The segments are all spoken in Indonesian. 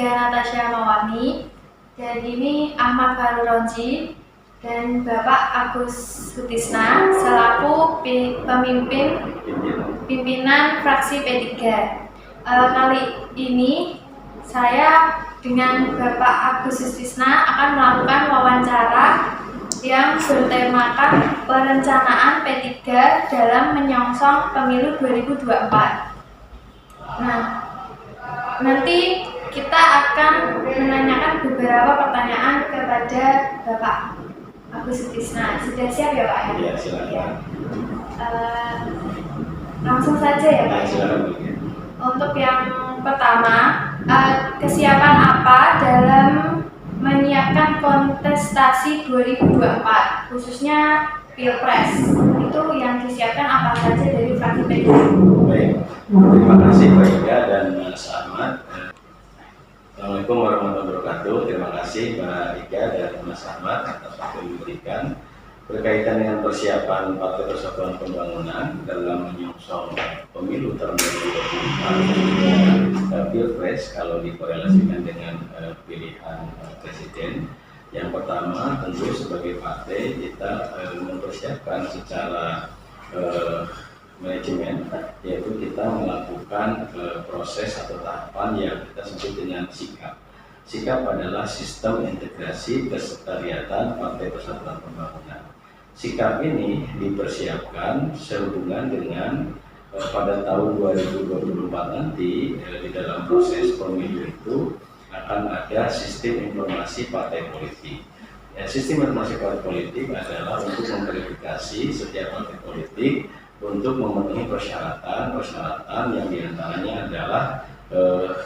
Natasha Mawarni, dan ini Ahmad Faruronji dan Bapak Agus Sutisna selaku pimpinan fraksi P3. Kali ini saya dengan Bapak Agus Sutisna akan melakukan wawancara yang bertemakan perencanaan P3 dalam menyongsong pemilu 2024. Nah, nanti kita akan menanyakan beberapa pertanyaan kepada Bapak Agus Sutisna. Sudah siap ya Pak? Iya, silakan. Langsung saja ya Pak. Silakan. Untuk yang pertama, kesiapan apa dalam menyiapkan kontestasi 2024, khususnya Pilpres? Itu yang disiapkan apa saja dari fraksi P3? Baik, terima kasih Mbak Ika dan Mas Ahmad. Assalamualaikum warahmatullahi wabarakatuh. Terima kasih Mbak Ika dan Mas Ahmad atas waktu yang diberikan berkaitan dengan persiapan Partai Persatuan Pembangunan dalam menyongsong pemilu tahun 2024 Pilpres kalau dikorelasikan dengan pilihan presiden. Yang pertama tentu sebagai partai kita mempersiapkan secara manajemen, yaitu kita melakukan proses atau tahapan yang kita sebut dengan sikap. Sikap adalah sistem integrasi kesekretariatan Partai Persatuan Pembangunan. Sikap ini dipersiapkan sehubungan dengan pada tahun 2024 nanti di dalam proses pemilu itu akan ada sistem informasi partai politik. Sistem informasi partai politik adalah untuk memverifikasi setiap partai politik untuk memenuhi persyaratan yang diantaranya adalah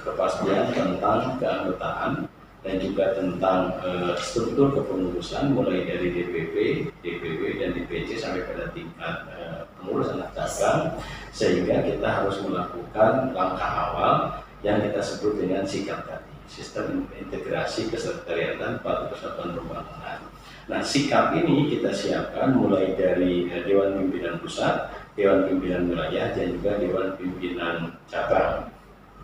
kepastian tentang keanggotaan dan juga tentang struktur kepengurusan mulai dari DPP, DPW, dan DPC sampai pada tingkat pengurus anak cabang, sehingga kita harus melakukan langkah awal yang kita sebut dengan sikap tadi, sistem integrasi kesekretariatan Partai Persatuan Pembangunan. Nah, sikap ini kita siapkan mulai dari Dewan Pimpinan Pusat, Dewan Pimpinan Wilayah, dan juga Dewan Pimpinan Cabang.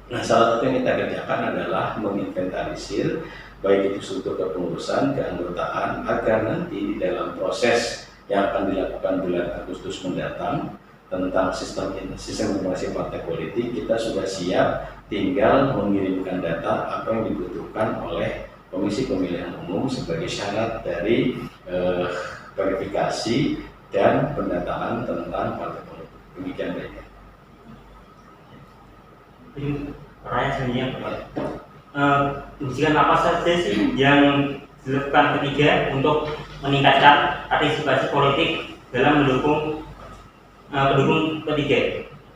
Nah, salah satu yang kita kerjakan adalah menginventarisir baik itu struktur kepengurusan, keanggotaan, agar nanti di dalam proses yang akan dilakukan bulan Agustus mendatang tentang sistem informasi partai politik, kita sudah siap, tinggal mengirimkan data apa yang dibutuhkan oleh Komisi Pemilihan Umum sebagai syarat dari verifikasi dan pendataan tentang partai politik. Demikian baiknya. Pertanyaan selanjutnya, ujian apa saja sih yang dilakukan P3 untuk meningkatkan partisipasi politik dalam mendukung pendukung P3?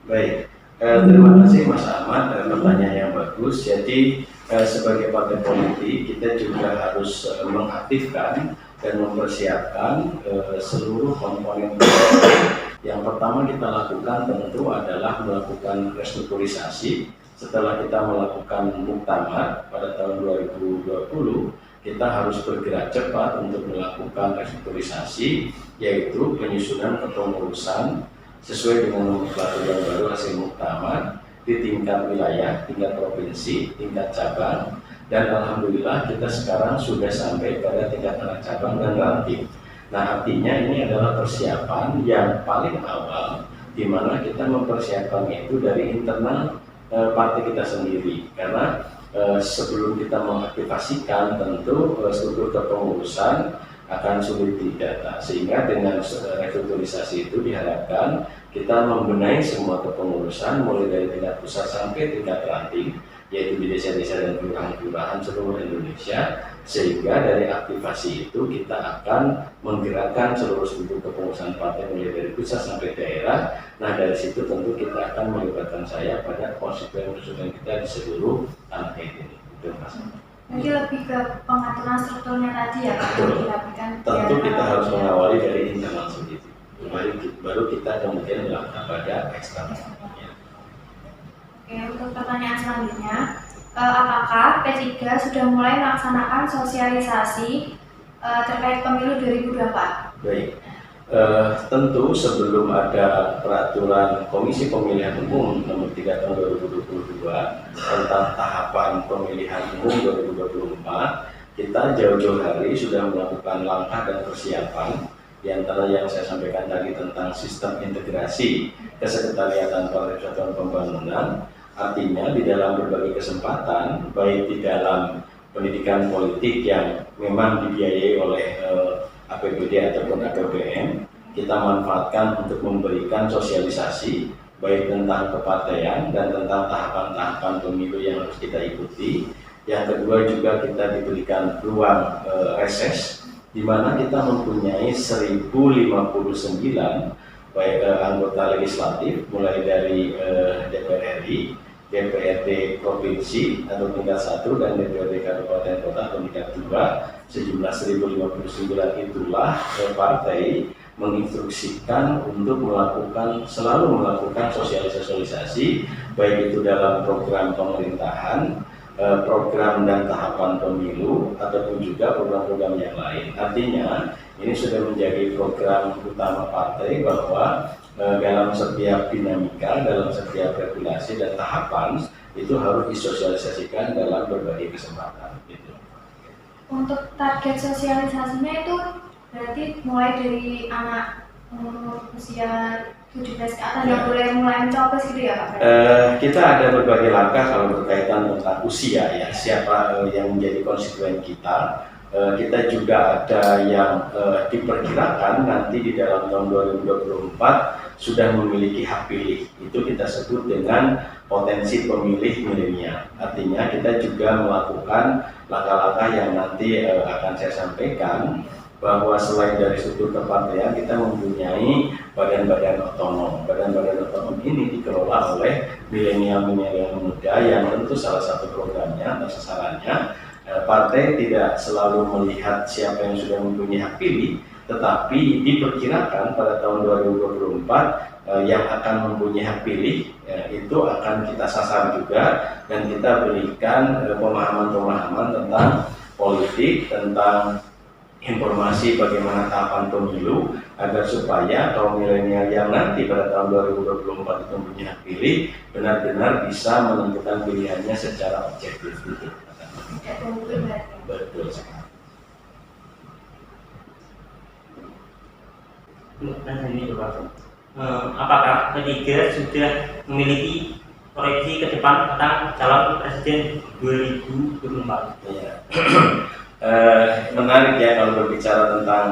Baik, terima kasih Mas Ahmad, pertanyaan yang bagus. Jadi sebagai partai politik kita juga harus mengaktifkan dan mempersiapkan seluruh komponen. Yang pertama kita lakukan tentu adalah melakukan restrukturisasi. Setelah kita melakukan muktamar pada tahun 2020, kita harus bergerak cepat untuk melakukan restrukturisasi, yaitu penyusunan kepengurusan sesuai dengan nomenklatur yang baru hasil muktamar di tingkat wilayah, tingkat provinsi, tingkat cabang, dan alhamdulillah kita sekarang sudah sampai pada tingkat anak cabang dan ranting. Nah, artinya ini adalah persiapan yang paling awal, di mana kita mempersiapkannya itu dari internal partai kita sendiri, karena sebelum kita mengaktifasikan tentu struktur kepengurusan akan sulit didata, sehingga dengan restrukturisasi itu diharapkan kita membenahi semua kepengurusan mulai dari tingkat pusat sampai tingkat ranting, yaitu di desa-desa dan kelurahan-kelurahan seluruh Indonesia, sehingga dari aktivasi itu kita akan menggerakkan seluruh struktur kepengurusan partai mulai dari pusat sampai daerah. Nah, dari situ tentu kita akan melibatkan saya pada konstituen-konstituen kita di seluruh tanah air ini. Itu Mas. Jadi lebih ke pengaturan strukturnya tadi ya Pak, yang dilakukan. Tentu kita harus mengawali dari internal sendiri, baru kita kemudian melakukan pada eksternal. Oke, untuk pertanyaan selanjutnya, apakah P3 sudah mulai melaksanakan sosialisasi terkait pemilu 2024? Baik, Tentu sebelum ada peraturan Komisi Pemilihan Umum nomor 3 tahun 2022 tentang tahapan pemilihan umum 2024, kita jauh-jauh hari sudah melakukan langkah dan persiapan, di antara yang saya sampaikan tadi tentang sistem integrasi kesekretariatan Partai Persatuan Pembangunan. Artinya di dalam berbagai kesempatan, baik di dalam pendidikan politik yang memang dibiayai oleh APBD ataupun APBN, kita manfaatkan untuk memberikan sosialisasi baik tentang kepartaian dan tentang tahapan-tahapan pemilu yang harus kita ikuti. Yang kedua juga kita diberikan ruang reses, di mana kita mempunyai 1059 baik anggota legislatif mulai dari DPR RI, DPRD provinsi atau tingkat 1 dan DPRD kabupaten kota atau tingkat 2, sejumlah 1059 itulah partai menginstruksikan untuk selalu melakukan sosialisasi baik itu dalam program pemerintahan, program dan tahapan pemilu ataupun juga program-program yang lain. Artinya ini sudah menjadi program utama partai bahwa dalam setiap dinamika, dalam setiap regulasi dan tahapan itu harus disosialisasikan dalam berbagai kesempatan. Gitu. Untuk target sosialisasinya itu berarti mulai dari anak umur usia 17 ke atas yang boleh mulai mencoblos gitu ya Pak? Kita ada berbagai langkah kalau berkaitan tentang usia ya, siapa yang menjadi konstituen kita. Kita juga ada yang diperkirakan nanti di dalam tahun 2024 sudah memiliki hak pilih. Itu kita sebut dengan potensi pemilih milenial. Artinya kita juga melakukan langkah-langkah yang nanti akan saya sampaikan, bahwa selain dari struktur kepartaian kita mempunyai badan-badan otonom. Badan-badan otonom ini dikelola oleh milenial-milenial muda yang tentu salah satu programnya atau sasarannya partai tidak selalu melihat siapa yang sudah mempunyai hak pilih, tetapi diperkirakan pada tahun 2024 yang akan mempunyai hak pilih itu akan kita sasar juga, dan kita berikan pemahaman-pemahaman tentang politik, tentang informasi bagaimana tahapan pemilu, agar supaya kaum milenial yang nanti pada tahun 2024 itu mempunyai hak pilih benar-benar bisa menentukan pilihannya secara objektif. Betul sekali. Apakah P3 sudah memiliki proyeksi ke depan tentang calon presiden 2024? Ya. Menarik ya kalau berbicara tentang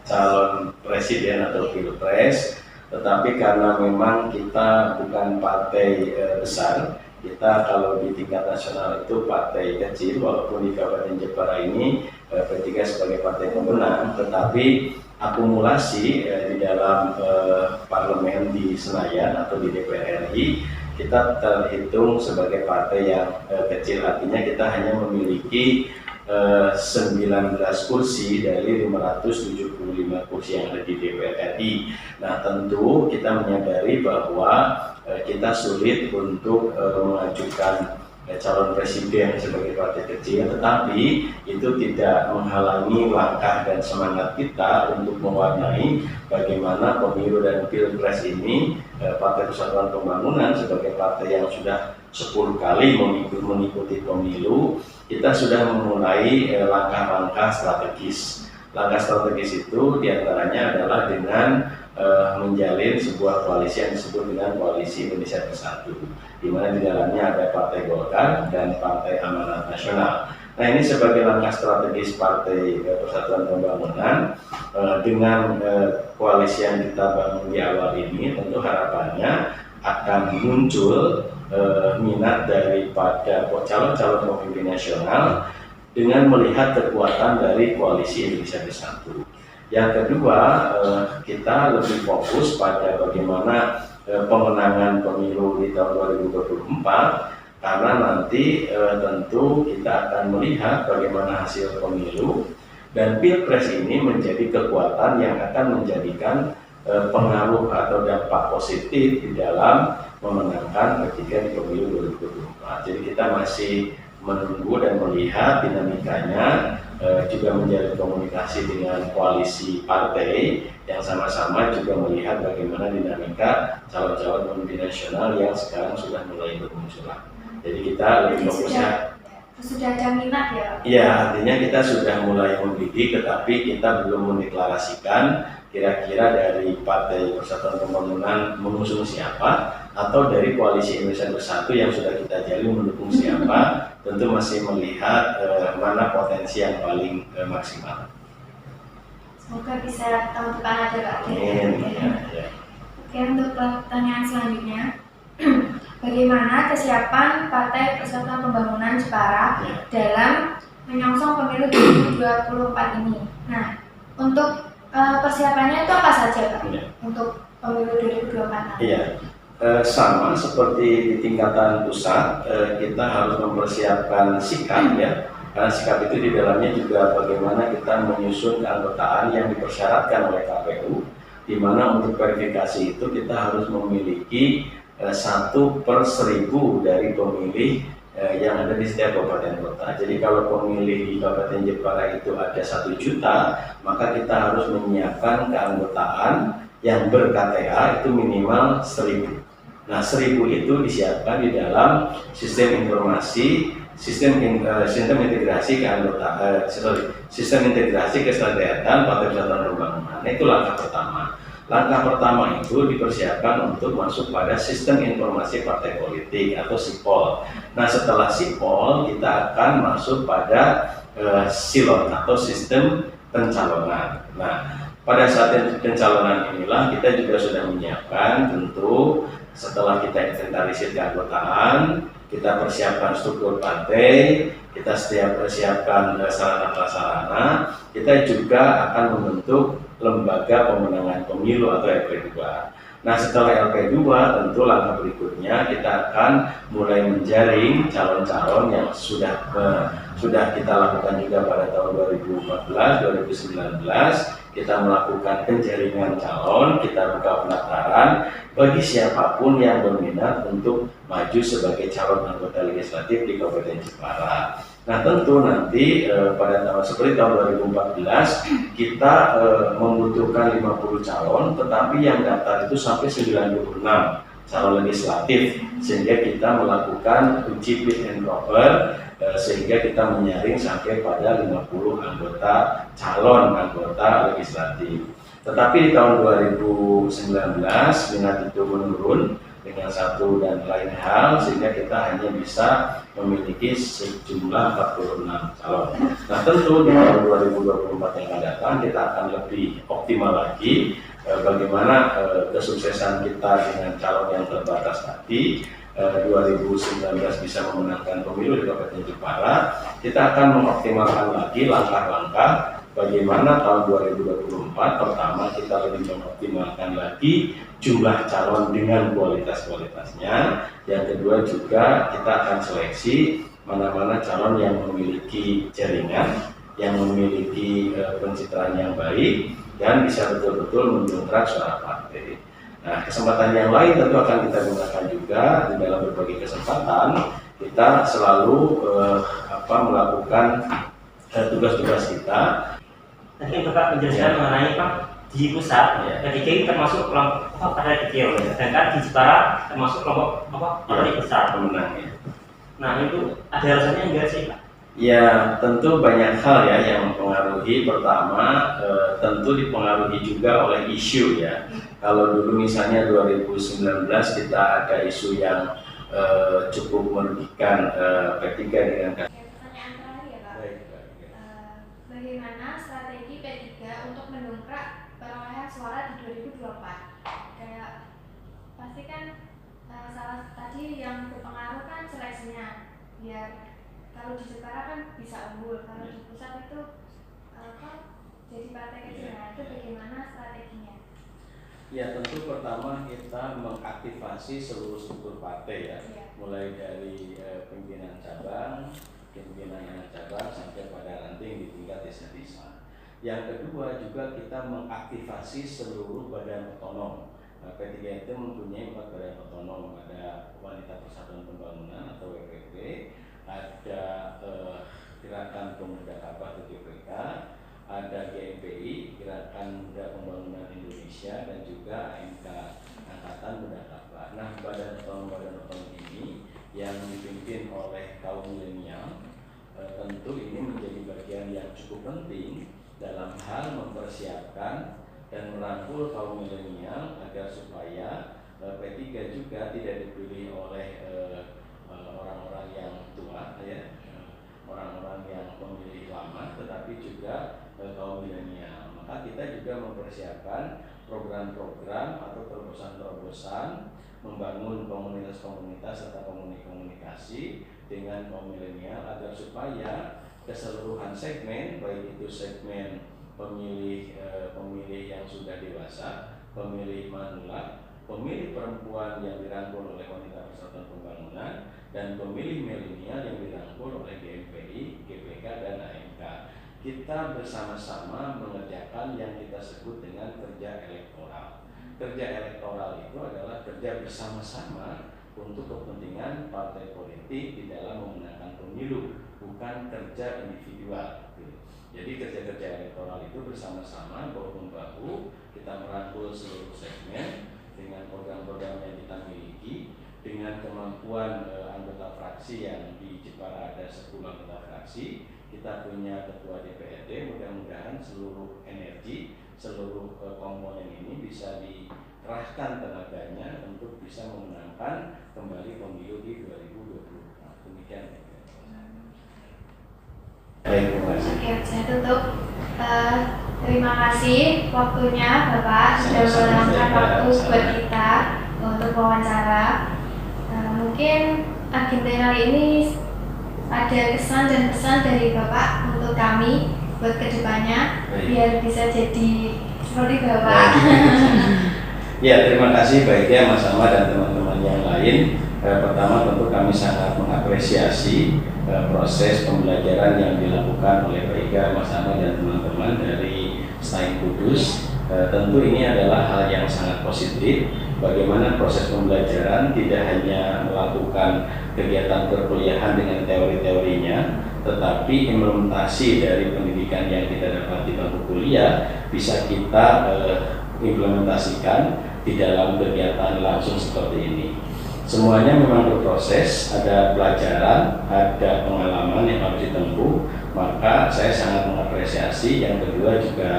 calon presiden atau pilpres, tetapi karena memang kita bukan partai besar, kita kalau di tingkat nasional itu partai kecil, walaupun di Kabupaten Jepara ini P3 sebagai partai pemenang, tetapi akumulasi di dalam parlemen di Senayan atau di DPR RI kita terhitung sebagai partai yang kecil. Artinya kita hanya memiliki 19 kursi dari 575 kursi yang ada di DPR RI. Nah, tentu kita menyadari bahwa kita sulit untuk mengajukan calon presiden sebagai partai kecil, tetapi itu tidak menghalangi langkah dan semangat kita untuk mewarnai bagaimana pemilu dan pilpres ini. Partai Persatuan Pembangunan sebagai partai yang sudah 10 kali mengikuti pemilu, kita sudah memulai langkah-langkah strategis. Langkah strategis itu diantaranya adalah dengan menjalin sebuah koalisi yang disebut dengan Koalisi Indonesia Bersatu, di mana di dalamnya ada Partai Golkar dan Partai Amanat Nasional. Nah, ini sebagai langkah strategis Partai Persatuan Pembangunan dengan koalisi yang kita bangun di awal ini, tentu harapannya akan muncul minat daripada calon-calon pemimpin nasional dengan melihat kekuatan dari Koalisi Indonesia Bersatu. Yang kedua, kita lebih fokus pada bagaimana pemenangan pemilu di tahun 2024, karena nanti tentu kita akan melihat bagaimana hasil pemilu, dan pilpres ini menjadi kekuatan yang akan menjadikan pengaruh atau dampak positif di dalam memenangkan ketika di pemilu 2024. Jadi kita masih menunggu dan melihat dinamikanya juga menjalin komunikasi dengan koalisi partai yang sama-sama juga melihat bagaimana dinamika calon-calon pemimpin nasional yang sekarang sudah mulai bermunculan. Jadi kita lebih fokusnya sudah ada minat ya? Iya, artinya kita sudah mulai membidik, tetapi kita belum mendeklarasikan kira-kira dari Partai Persatuan Pembangunan mengusung siapa, atau dari Koalisi Indonesia Bersatu yang sudah kita jalin mendukung siapa. Tentu masih melihat mana potensi yang paling maksimal. Semoga bisa tahun depan ada Pak. Amin. Ya. Oke, untuk pertanyaan selanjutnya, bagaimana kesiapan Partai Persatuan Pembangunan Jepara dalam menyongsong pemilu 2024 ini? Nah, untuk persiapannya itu apa saja Pak? Untuk pemilu 2024? Iya. Sama seperti di tingkatan pusat, kita harus mempersiapkan sikap ya, karena sikap itu di dalamnya juga bagaimana kita menyusun keanggotaan yang dipersyaratkan oleh KPU, di mana untuk verifikasi itu kita harus memiliki 1/1000 dari pemilih yang ada di setiap kabupaten kota. Jadi kalau pemilih di Kabupaten Jepara itu ada 1 juta, maka kita harus menyiapkan keanggotaan yang ber-KTA itu minimal 1000. Nah, 1000 itu disiapkan di dalam sistem informasi, sistem integrasi keanggotaan, sistem integrasi kesehatan Partai Persatuan Pembangunan. Itu langkah pertama. Langkah pertama itu dipersiapkan untuk masuk pada sistem informasi partai politik atau SIPOL. Nah, setelah SIPOL kita akan masuk pada silon atau sistem pencalonan. Nah, pada saat pencalonan inilah kita juga sudah menyiapkan tentu setelah kita inventarisir keanggotaan, kita persiapkan struktur partai, kita setiap persiapkan sarana prasarana, kita juga akan membentuk lembaga pemenangan pemilu atau LP2. Nah, setelah LP2 tentu langkah berikutnya kita akan mulai menjaring calon-calon yang sudah kita lakukan juga pada tahun 2014, 2019. Kita melakukan penjaringan calon, kita buka pendaftaran bagi siapapun yang berminat untuk maju sebagai calon anggota legislatif di Kabupaten Jepara. Nah, tentu nanti pada tahun seperti tahun 2014 kita membutuhkan 50 calon, tetapi yang daftar itu sampai 96 calon legislatif, sehingga kita melakukan uji fit and proper, sehingga kita menyaring sampai pada 50 calon anggota legislatif. Tetapi di tahun 2019 minat itu menurun dengan satu dan lain hal, sehingga kita hanya bisa memiliki sejumlah 46 calon. Nah, tentu di tahun 2024 yang akan datang kita akan lebih optimal lagi bagaimana kesuksesan kita dengan calon yang terbatas tadi. 2019 bisa memenangkan pemilu di Kabupaten Jepara, kita akan mengoptimalkan lagi langkah-langkah bagaimana tahun 2024 pertama kita lebih mengoptimalkan lagi jumlah calon dengan kualitas-kualitasnya. Yang kedua juga kita akan seleksi mana-mana calon yang memiliki jaringan, yang memiliki pencitraan yang baik dan bisa betul-betul mendongkrak suara partai. Nah, kesempatan yang lain tentu akan kita gunakan juga di dalam berbagai kesempatan. Kita selalu melakukan tugas-tugas kita. Tadi Bapak menjelaskan mengenai Pak di pusat, DKI termasuk kelompok partai kecil, sedangkan di Jepara termasuk kelompok partai besar pemenangnya. Nah, itu ada alasannya enggak sih Pak? Ya, tentu banyak hal ya yang mempengaruhi. Pertama, tentu dipengaruhi juga oleh isu ya. Kalau dulu misalnya 2019 kita ada isu yang cukup merugikan P3 dengan pertanyaan terakhir ya Pak. Bagaimana strategi P3 untuk mendongkrak perolehan suara di 2024? Kayak pasti kan salah tadi yang berpengaruh kan seleksinya, biar kalau di Jepara kan bisa unggul, kalau di pusat itu jadi partai kecil. Nah, itu bagaimana strateginya? Ya, tentu pertama kita mengaktifasi seluruh struktur partai ya, mulai dari pimpinan cabang, pimpinan anak cabang sampai pada ranting di tingkat desa-desa. Yang kedua juga kita mengaktifasi seluruh badan otonom. P3 itu mempunyai 4 badan otonom, ada Wanita Persatuan Pembangunan atau WPP, ada Gerakan Pemuda Kaabah GPK, ada GMPI, Gerakan Muda Pembangunan Indonesia, dan juga AMK Angkatan Muda Kaabah. Nah, badan otonom ini yang dipimpin oleh kaum milenial tentu ini menjadi bagian yang cukup penting dalam hal mempersiapkan dan merangkul kaum milenial agar supaya P3 juga tidak dipilih oleh orang-orang yang tua, ya, orang-orang yang pemilih lama, tetapi juga kaum milenial. Maka kita juga mempersiapkan program-program atau terobosan-terobosan membangun komunitas-komunitas serta komunikasi dengan kaum milenial agar supaya keseluruhan segmen, baik itu segmen pemilih yang sudah dewasa, pemilih manula, pemilih perempuan yang dirangkul oleh Wanita Persatuan Pembangunan, dan pemilih milenial yang dirangkul oleh GMPI, GPK, dan AMK. Kita bersama-sama mengerjakan yang kita sebut dengan kerja elektoral. Kerja elektoral itu adalah kerja bersama-sama untuk kepentingan partai politik di dalam memenangkan pemilu, bukan kerja individual. Jadi kerja-kerja elektoral itu bersama-sama, bahu-membahu, kita merangkul seluruh segmen dengan program-program yang kita miliki, dengan kemampuan anggota fraksi yang di Jepara ada 10 anggota fraksi. Kita punya ketua DPRD, mudah-mudahan seluruh energi, seluruh komponen ini bisa dikerahkan tenaganya untuk bisa memenangkan kembali pemilu di 2024. Demikian. Oke, saya tutup. Terima kasih waktunya Bapak sudah meluangkan waktu buat kita untuk wawancara. Mungkin agenda kali ini ada kesan dan pesan dari Bapak untuk kami buat kedepannya biar bisa jadi seperti Bapak. Ya, terima kasih baiknya Mas Ahmad dan teman-teman yang lain. Pertama tentu kami sangat mengapresiasi proses pembelajaran yang dilakukan oleh Pak Iga, Mas Ahmad dan teman-teman dari STAIN Kudus. Tentu ini adalah hal yang sangat positif. Bagaimana proses pembelajaran tidak hanya melakukan kegiatan perkuliahan dengan teori-teorinya, tetapi implementasi dari pendidikan yang kita dapat di bangku kuliah bisa kita implementasikan di dalam kegiatan langsung seperti ini. Semuanya memang berproses, ada pelajaran, ada pengalaman yang harus ditempuh. Maka saya sangat mengapresiasi. Yang kedua juga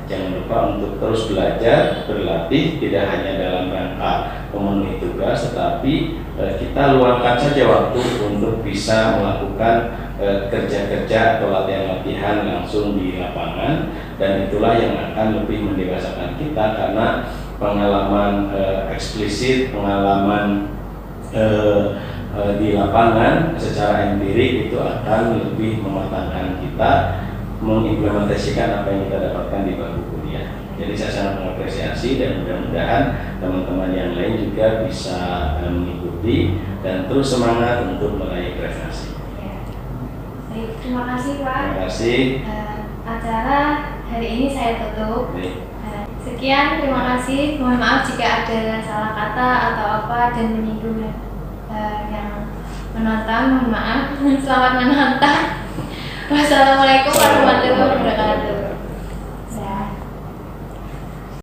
jangan lupa untuk terus belajar, berlatih, tidak hanya dalam rangka memenuhi tugas, tetapi kita luangkan saja waktu untuk bisa melakukan kerja-kerja atau latihan-latihan langsung di lapangan, dan itulah yang akan lebih mendewasakan kita karena pengalaman eksplisit, pengalaman di lapangan secara empirik itu akan lebih mematangkan kita mengimplementasikan apa yang kita dapatkan di bangku kuliah. Jadi saya sangat mengapresiasi dan mudah-mudahan teman-teman yang lain juga bisa mengikuti dan terus semangat untuk meraih prestasi. Baik, terima kasih Pak. Terima kasih. Acara hari ini saya tutup. Sekian, terima kasih. Mohon maaf jika ada salah kata atau apa dan menyinggung yang menonton. Mohon maaf. Selamat menonton. Wassalamualaikum warahmatullahi wabarakatuh.